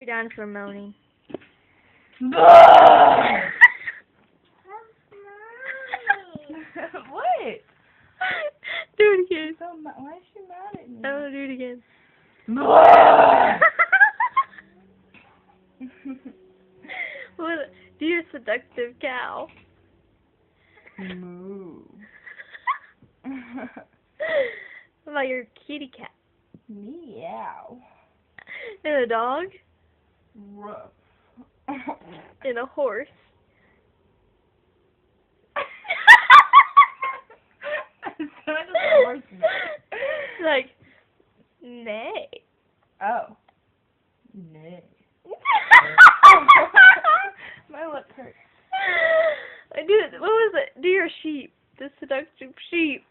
Dinosaur moaning. What? Do it again. So why is she mad at me? I want to do it again. What? Do your seductive cow. Moo. What about your kitty cat? Meow. And a dog? Ruff. And a horse? Like, nay. Oh. Nay. My lip hurts. What was it? Do your sheep. The seductive sheep.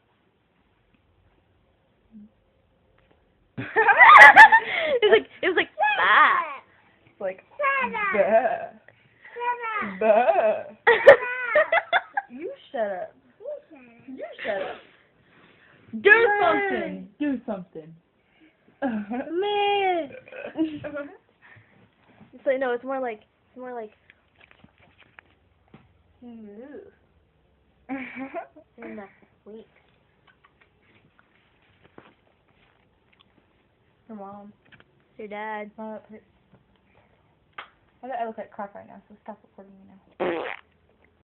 It was like bah. It's like bah. Bah. You shut up. You shut up. Do something. Do something. Man. So no, it's more like smooth. And that's sweet. Your mom. Your dad. My lip hurts. I look like crap right now, so stop recording me now.